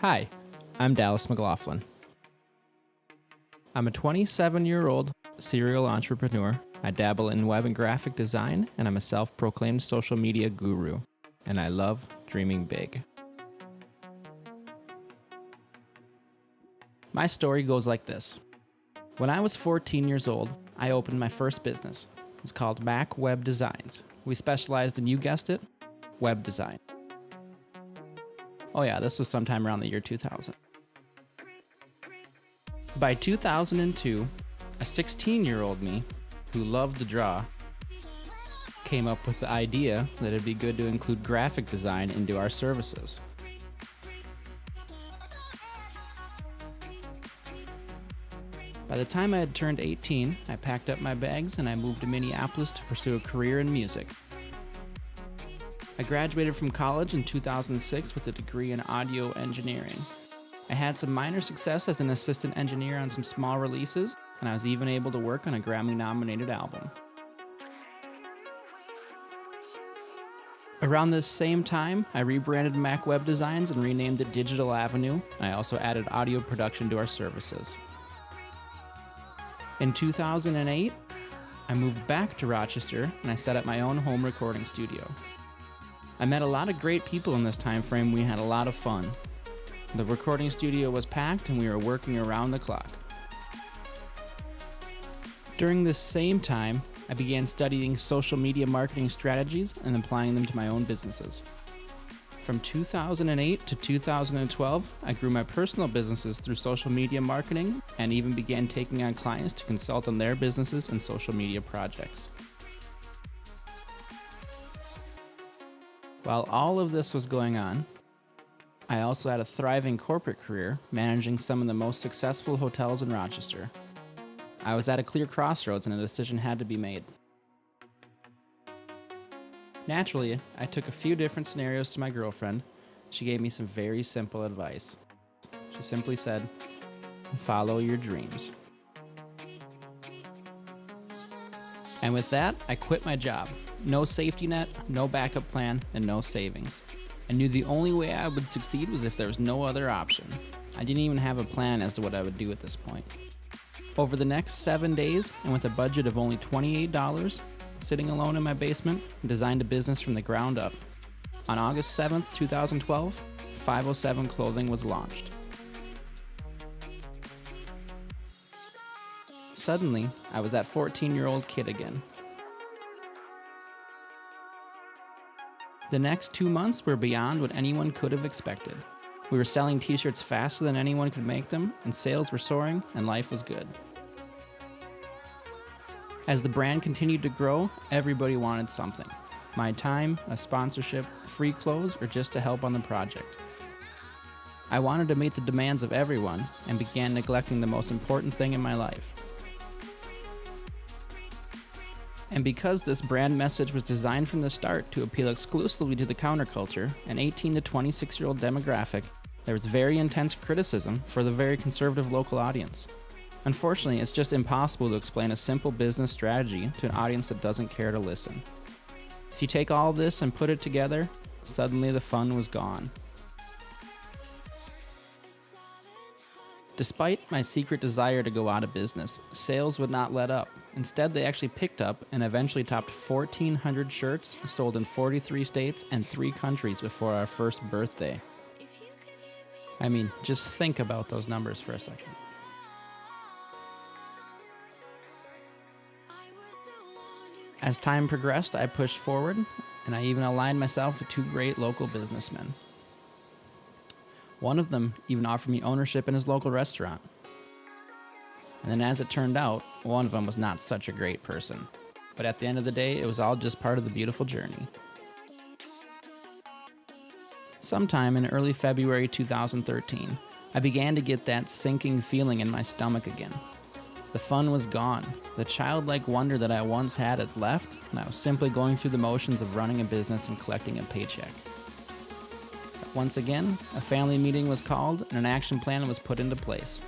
Hi, I'm Dallas McLaughlin. I'm a 27-year-old serial entrepreneur. I dabble in web and graphic design, and I'm a self-proclaimed social media guru. And I love dreaming big. My story goes like this. When I was 14 years old, I opened my first business. It was called Mac Web Designs. We specialized in, you guessed it, web design. Oh yeah, this was sometime around the year 2000. By 2002, a 16-year-old me, who loved to draw, came up with the idea that it'd be good to include graphic design into our services. By the time I had turned 18, I packed up my bags and I moved to Minneapolis to pursue a career in music. I graduated from college in 2006 with a degree in audio engineering. I had some minor success as an assistant engineer on some small releases, and I was even able to work on a Grammy-nominated album. Around this same time, I rebranded Mac Web Designs and renamed it Digital Avenue. I also added audio production to our services. In 2008, I moved back to Rochester and I set up my own home recording studio. I met a lot of great people in this time frame. We had a lot of fun. The recording studio was packed and we were working around the clock. During this same time, I began studying social media marketing strategies and applying them to my own businesses. From 2008 to 2012, I grew my personal businesses through social media marketing and even began taking on clients to consult on their businesses and social media projects. While all of this was going on, I also had a thriving corporate career managing some of the most successful hotels in Rochester. I was at a clear crossroads and a decision had to be made. Naturally, I took a few different scenarios to my girlfriend. She gave me some very simple advice. She simply said, "Follow your dreams." And with that, I quit my job. No safety net, no backup plan, and no savings. I knew the only way I would succeed was if there was no other option. I didn't even have a plan as to what I would do at this point. Over the next 7 days, and with a budget of only $28, sitting alone in my basement, I designed a business from the ground up. On August 7th, 2012, 507 Clothing was launched. Suddenly, I was that 14-year-old kid again. The next 2 months were beyond what anyone could have expected. We were selling t-shirts faster than anyone could make them, and sales were soaring, and life was good. As the brand continued to grow, everybody wanted something. My time, a sponsorship, free clothes, or just to help on the project. I wanted to meet the demands of everyone, and began neglecting the most important thing in my life. And because this brand message was designed from the start to appeal exclusively to the counterculture, an 18 to 26-year-old demographic, there was very intense criticism for the very conservative local audience. Unfortunately, it's just impossible to explain a simple business strategy to an audience that doesn't care to listen. If you take all this and put it together, suddenly the fun was gone. Despite my secret desire to go out of business, sales would not let up. Instead, they actually picked up and eventually topped 1,400 shirts sold in 43 states and 3 countries before our first birthday. I mean, just think about those numbers for a second. As time progressed, I pushed forward, and I even aligned myself with 2 great local businessmen. One of them even offered me ownership in his local restaurant. And then as it turned out, one of them was not such a great person. But at the end of the day, it was all just part of the beautiful journey. Sometime in early February 2013, I began to get that sinking feeling in my stomach again. The fun was gone. The childlike wonder that I once had left, and I was simply going through the motions of running a business and collecting a paycheck. Once again, a family meeting was called and an action plan was put into place.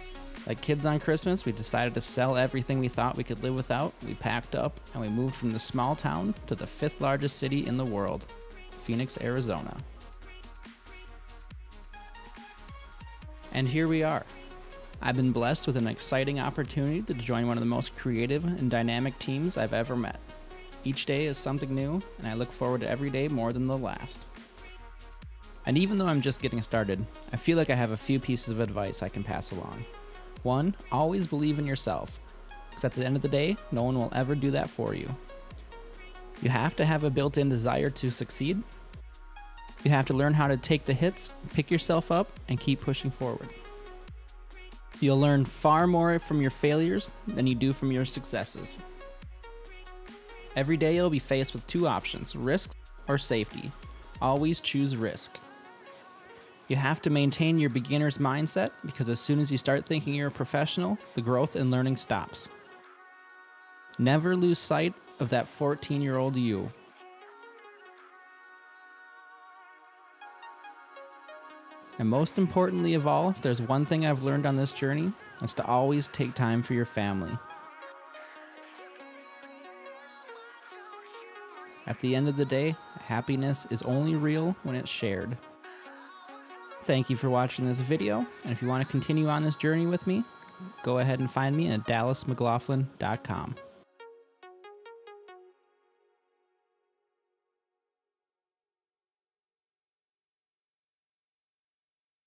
Like kids on Christmas, we decided to sell everything we thought we could live without. We packed up and we moved from the small town to the 5th largest city in the world, Phoenix, Arizona. And here we are. I've been blessed with an exciting opportunity to join one of the most creative and dynamic teams I've ever met. Each day is something new, and I look forward to every day more than the last. And even though I'm just getting started, I feel like I have a few pieces of advice I can pass along. 1, always believe in yourself, because at the end of the day, no one will ever do that for you. You have to have a built-in desire to succeed. You have to learn how to take the hits, pick yourself up, and keep pushing forward. You'll learn far more from your failures than you do from your successes. Every day you'll be faced with 2 options, risk or safety. Always choose risk. You have to maintain your beginner's mindset, because as soon as you start thinking you're a professional, the growth and learning stops. Never lose sight of that 14-year-old you. And most importantly of all, if there's one thing I've learned on this journey, it's to always take time for your family. At the end of the day, happiness is only real when it's shared. Thank you for watching this video, and if you want to continue on this journey with me, go ahead and find me at dallasmclaughlin.com.